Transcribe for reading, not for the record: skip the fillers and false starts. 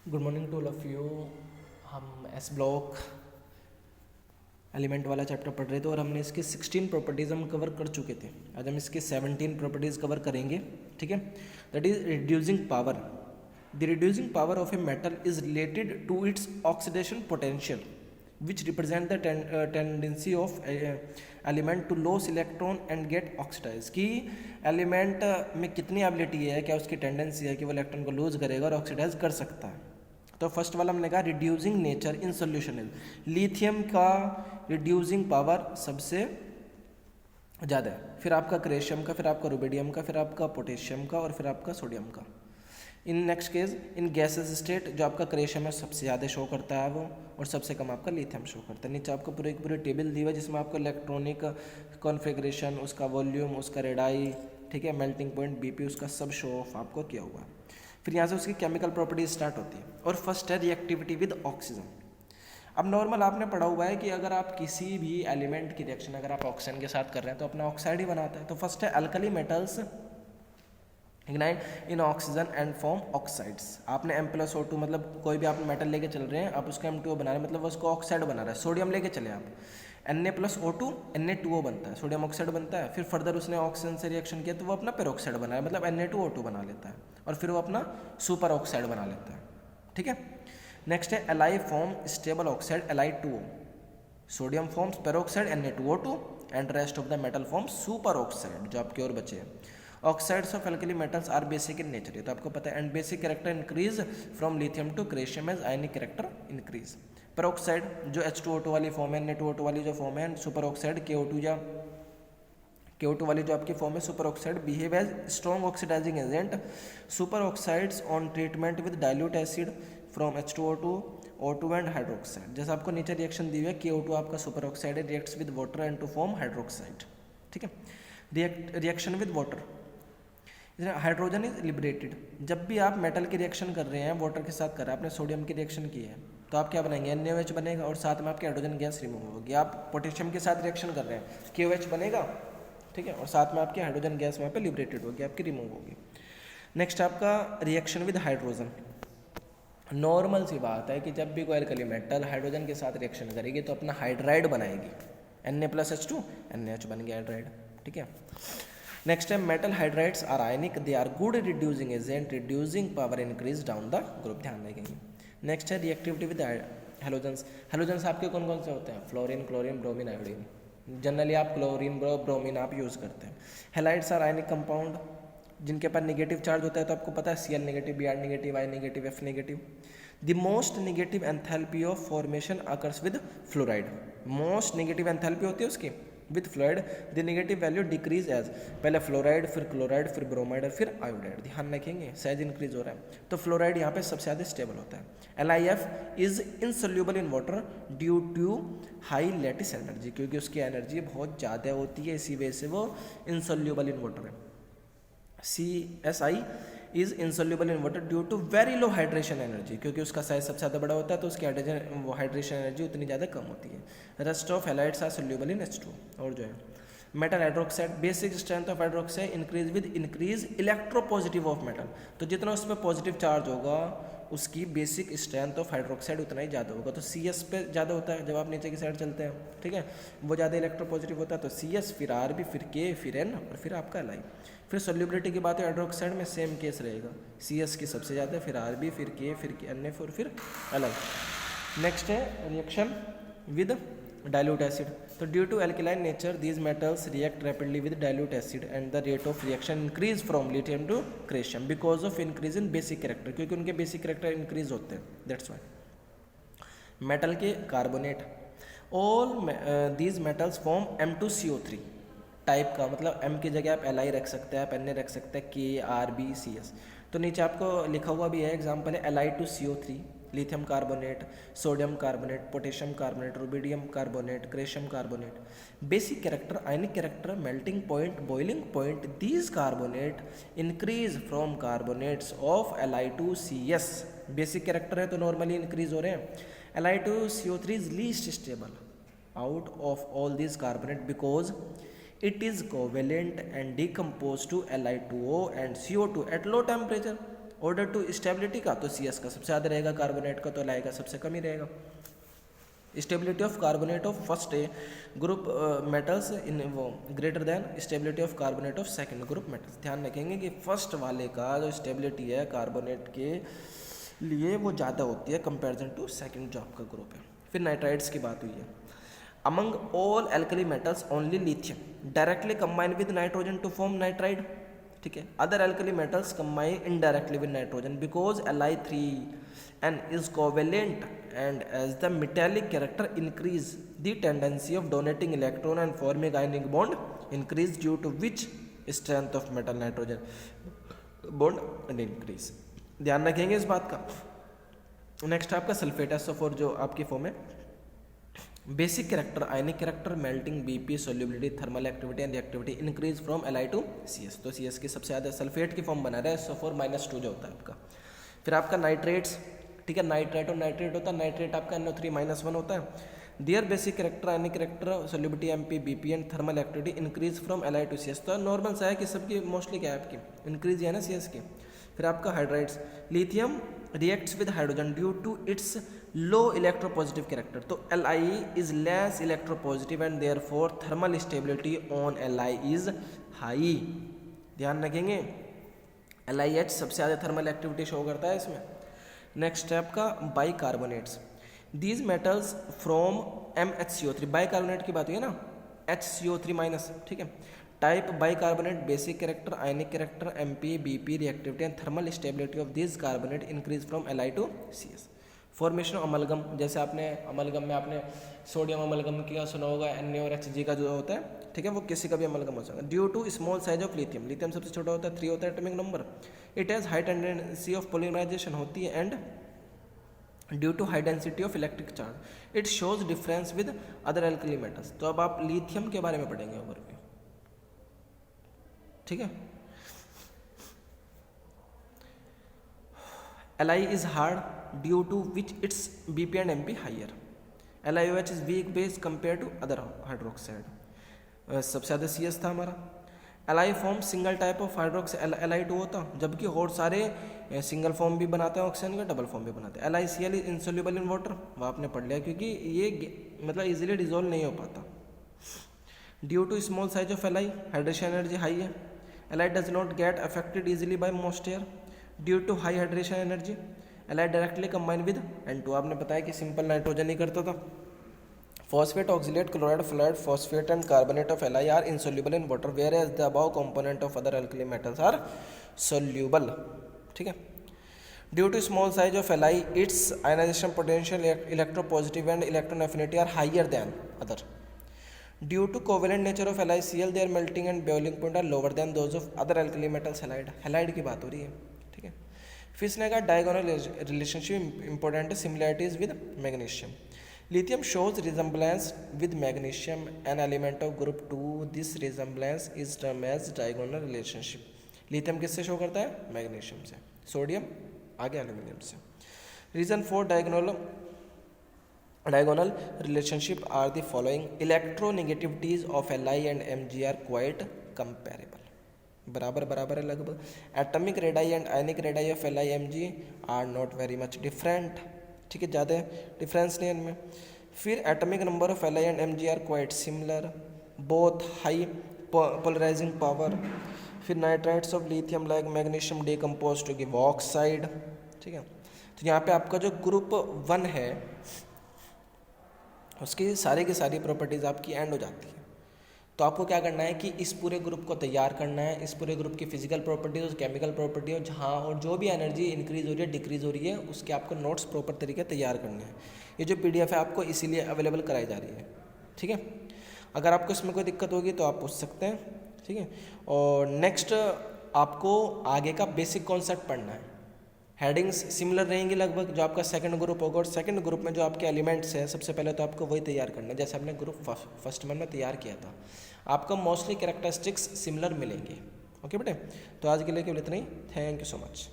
Good morning to all of you. हम S block element वाला chapter पढ़ रहे थे और हमने इसके 16 प्रॉपर्टीज़ हम कवर कर चुके थे। आज हम इसके 17 प्रॉपर्टीज़ कवर करेंगे। ठीक है, that is reducing power. The reducing power of a metal is related to its oxidation potential which represent the tendency of element to lose electron and get oxidized। कि एलिमेंट में कितनी ability है, क्या उसकी tendency है कि वो electron को लूज करेगा और ऑक्सीडाइज कर सकता है। तो फर्स्ट वाला हमने कहा reducing nature in solution is. Lithium का रिड्यूसिंग पावर सबसे ज़्यादा है, फिर आपका क्रेशियम का, फिर आपका रुबिडियम का, फिर आपका पोटेशियम का और फिर आपका सोडियम का। In next case in gases state जो आपका क्रेशियम है सबसे ज़्यादा शो करता है वो, और सबसे कम आपका लिथियम शो करता है। नीचे आपको पूरी टेबल दी हुई है जिसमें आपको इलेक्ट्रॉनिक कॉन्फ़िगरेशन, उसका वॉल्यूम, उसका रेडाई, ठीक है, मेल्टिंग पॉइंट, बीपी, उसका सब शो ऑफ आपको किया हुआ है। फिर यहाँ से उसकी केमिकल प्रॉपर्टीज स्टार्ट होती है और फर्स्ट है रिएक्टिविटी विद ऑक्सीजन। अब नॉर्मल आपने पढ़ा हुआ है कि अगर आप किसी भी एलिमेंट की रिएक्शन अगर आप ऑक्सीजन के साथ कर रहे हैं तो अपना ऑक्साइड ही बनाता है। तो फर्स्ट है alkali metals ignite in oxygen and form oxides. आपने M+O2 मतलब कोई भी आप मेटल लेके चल रहे हैं, आप उसका M2O बना रहे हैं, मतलब उसको ऑक्साइड बना रहा है। सोडियम लेके चले आप, Na+O2 Na2O बनता है, सोडियम ऑक्साइड बनता है। फिर फर्दर उसने ऑक्सीजन से रिएक्शन किया तो वो अपना पेरोक्साइड बना है, मतलब Na2O2 बना लेता है और फिर वो अपना सुपर ऑक्साइड बना लेता है। ठीक है, नेक्स्ट है L I form stable oxide Li2O। Sodium forms peroxide Na2O2 and rest of the metal form super oxide जो आपके और बचे हैं। Oxides of alkali metals are basic in nature, ये तो आपको पता है। And basic character increase from lithium to caesium as ionic character increase. Peroxide जो H2O2 वाली फॉर्म है, Na2O2 वाली जो फॉर्म है, सुपर ऑक्साइड KO2 या KO2 वाली जो आपकी फॉर्म है super oxide, behave as strong oxidising agent. Super oxides on treatment with dilute acid from H2O2 O2 and hydroxide. जैसे आपको नीचे रिएक्शन दी हुई है, KO2 आपका सुपर ऑक्साइड है, reacts with water and to form hydroxide. ठीक है, reaction with water, hydrogen is liberated. जब भी आप मेटल की रिएक्शन कर रहे हैं, वाटर के साथ कर रहे हैं, आपने सोडियम की रिएक्शन की है तो आप क्या बनाएंगे, NaOH बनेगा और साथ में आपकी हाइड्रोजन गैस रिमूव होगी। आप पोटेशियम के साथ रिएक्शन कर रहे हैं, KOH बनेगा, ठीक है, और साथ में आपकी हाइड्रोजन गैस वहाँ पे लिबरेटेड होगी, आपकी रिमूव होगी। नेक्स्ट आपका रिएक्शन विद हाइड्रोजन। नॉर्मल सी बात है कि जब भी कोई एल्कली मेटल हाइड्रोजन के साथ रिएक्शन करेगी तो अपना हाइड्राइड बनाएगी, Na+H2 NaH बन गया हाइड्राइड। ठीक है, नेक्स्ट है metal hydrides are ionic, they are good reducing agent, reducing power increase down the group, ध्यान रखेंगे। नेक्स्ट है रिएक्टिविटी विद हेलोजेंस। हेलोजेंस आपके कौन कौन से होते हैं, fluorine, chlorine, bromine, iodine. Generally आप क्लोरीन ब्रोमीन आप यूज़ करते हैं। हेलाइड्स आर आयनिक कंपाउंड जिनके पास नेगेटिव चार्ज होता है, तो आपको पता है Cl negative, Br negative, I negative, F negative. The most negative enthalpy of formation occurs with fluoride. Most negative enthalpy होती है उसकी with fluoride, the negative value decrease as, पहले फ्लोराइड, फिर क्लोराइड, फिर ब्रोमाइड और फिर आयोडाइड। ध्यान रखेंगे, साइज इंक्रीज हो रहा है तो फ्लोराइड यहाँ पे सबसे ज़्यादा स्टेबल होता है। LiF is insoluble in water due to high lattice energy, क्योंकि उसकी एनर्जी बहुत ज़्यादा होती है, इसी वजह से वो इनसोल्यूबल इन वाटर है। CSI is insoluble in water due to very low hydration energy, क्योंकि उसका साइज सबसे ज़्यादा बड़ा होता है तो उसकी हाइड्रेशन एनर्जी उतनी ज़्यादा कम होती है। Rest of halides are soluble in H2। और जो है metal hydroxide, basic strength of hydroxide increase with increase electropositive of metal. तो जितना उस पर पॉजिटिव चार्ज होगा उसकी बेसिक स्ट्रेंथ ऑफ हाइड्रोक्साइड उतना ही ज़्यादा होगा। तो CS पे ज़्यादा होता है जब आप नीचे की साइड चलते हैं, ठीक है, वो ज़्यादा इलेक्ट्रोपॉजिटिव होता है तो CS, फिर RB, फिर K, फिर N और फिर आपका Li। फिर सोल्यूबिलिटी की बात है हाइड्रोक्साइड में सेम केस रहेगा, CS की सबसे ज़्यादा, फिर RB, फिर K, फिर NF और फिर Li। नेक्स्ट है रिएक्शन विद डाइल्यूट एसिड। तो due to alkaline nature these metals react rapidly with dilute acid and the rate of reaction increase from lithium to caesium because of increase in basic character, क्योंकि उनके basic character increase होते हैं, that's why. Metal के carbonate, all these metals form M2CO3 type का, मतलब M की जगह आप Li रख सकते हैं, आप Na रख सकते हैं, K, RB, CS। तो नीचे आपको लिखा हुआ भी है, एग्जाम्पल है Li2CO3, lithium carbonate, sodium carbonate, potassium carbonate, rubidium carbonate, caesium carbonate. Basic character, ionic character, melting point, boiling point, these carbonate increase from carbonates of Li2CS। Basic character है तो नॉर्मली इंक्रीज हो रहे हैं। Li2CO3 is least stable out of all these carbonate because it is covalent and decomposed to Li2O and CO2 at low temperature। Order to stability का तो C S का सबसे ज़्यादा रहेगा, कार्बोनेट का तो एल आई का सबसे कम ही रहेगा। Stability of carbonate of first group metals in वो greater than stability of carbonate of second group metals. ध्यान रखेंगे कि फर्स्ट वाले का जो स्टेबिलिटी है कार्बोनेट के लिए वो ज़्यादा होती है कंपैरिजन टू सेकंड जो आपका ग्रुप है। फिर नाइट्राइड्स की बात हुई है। Among all alkali metals only lithium directly combine with nitrogen to form nitride, ठीक है। Other alkali metals combine indirectly with nitrogen because Li3n is covalent, and as the metallic character increase, the tendency of donating electron and forming ionic bond increase, due to which strength of metal nitrogen bond increase। ध्यान रखेंगे इस बात का। Next आपका sulphate SO4 जो आपकी form है। Basic character ionic character melting BP solubility thermal activity and reactivity increase from Li to CS। तो CS की सबसे ज़्यादा सल्फेट की फॉर्म बना रहा है SO4-2 जो होता है आपका। फिर आपका नाइट्रेट्स, ठीक है, नाइट्रेट और नाइट्रेट होता है। नाइट्रेट आपका NO3-1 होता है। Their basic character ionic character solubility MP BP and thermal activity increase from Li to CS। तो नॉर्मल सा है कि सबकी मोस्टली क्या है आपकी इंक्रीज है ना CS की। फिर आपका hydrides, lithium reacts with hydrogen due to its low electropositive character. तो Li is less electropositive and therefore thermal stability on Li is high. ध्यान रखेंगे LiH सबसे ज़्यादा थर्मल एक्टिविटी शो करता है इसमें। नेक्स्ट है आपका bicarbonates, these metals from MHCO3। Bicarbonate की बात हुई है ना, HCO3-, ठीक है। Type bicarbonate basic character ionic character MP BP reactivity and thermal stability of this carbonate increase from Li to CS। Formation amalgam, जैसे आपने अमलगम में आपने सोडियम अमलगम किया सुना होगा, Na और Hg का जो होता है, ठीक है, वो किसी का भी अमलगम हो सकता है। Due to small size of lithium, lithium सबसे छोटा होता है 3 होता है atomic number. It has high tendency of polymerisation होती है and due to high density of electric charge it shows difference with other alkali metals. तो अब आप लिथियम के बारे में पढ़ेंगे ओवरव्यू, ठीक है। Li is hard due to which its BP and MP higher। LiOH is weak base compared to other hydroxide। सबसे ज़्यादा CS था हमारा। Li form single type of hydroxide Li2 होता, जबकि और सारे सिंगल फॉर्म भी बनाते हैं ऑक्सीजन का, डबल फॉर्म भी बनाते हैं। LiCl is insoluble in water, वो आपने पढ़ लिया क्योंकि ये मतलब इजीली डिजोल्व नहीं हो पाता। Due to small size of Li hydration energy high है। Li does not get affected easily by moisture due to high hydration energy. Li directly combine with N2, आपने बताया कि सिंपल नाइट्रोजन ही करता था। Phosphate oxalate chloride fluoride phosphate and carbonate of Li are insoluble in water whereas the above component of other alkali metals are soluble, ठीक है। Due to small size of Li its ionization potential electropositive and electron affinity are higher than other. Due to covalent nature of LiCl their melting and boiling point are lower than those of other alkali metals halide. Halide की बात हो रही है, ठीक है। फिर इसने कहा diagonal relationship important similarities with magnesium. Lithium shows resemblance with magnesium an element of group 2। This resemblance is term as diagonal relationship. Lithium किससे शो करता है? मैग्नीशियम से। सोडियम आगे एल्यूमिनियम से। Reason for diagonal relationship are the following. Electronegativities of Li and Mg are quite comparable, बराबर बराबर है लगभग। Atomic radii and ionic radii of Li Mg are not very much different, ठीक है, ज़्यादा डिफरेंस नहीं है इनमें। फिर atomic number of Li and Mg are quite similar, both high polarising power. फिर nitrites of lithium like magnesium decompose to give oxide, ठीक है। तो यहाँ पे आपका जो ग्रुप 1 है उसकी सारी की सारी प्रॉपर्टीज़ आपकी एंड हो जाती है। तो आपको क्या करना है कि इस पूरे ग्रुप को तैयार करना है, इस पूरे ग्रुप की फिजिकल प्रॉपर्टीज और केमिकल प्रॉपर्टी और जहाँ और जो भी एनर्जी इंक्रीज हो रही है डिक्रीज हो रही है उसके आपको नोट्स प्रॉपर तरीके तैयार करने हैं। ये जो PDF है आपको इसीलिए अवेलेबल कराई जा रही है, ठीक है। अगर आपको इसमें कोई दिक्कत होगी तो आप पूछ सकते हैं, ठीक है। और नेक्स्ट आपको आगे का बेसिक कॉन्सेप्ट पढ़ना है। हेडिंग्स सिमिलर रहेंगी लगभग जो आपका सेकंड ग्रुप होगा, और सेकंड ग्रुप में जो आपके एलिमेंट्स हैं सबसे पहले तो आपको वही तैयार करना है जैसे आपने ग्रुप फर्स्ट में तैयार किया था। आपको मोस्टली कैरेक्टरिस्टिक्स सिमिलर मिलेंगे। ओके बेटे, तो आज के लिए केवल इतना ही। Thank you so much.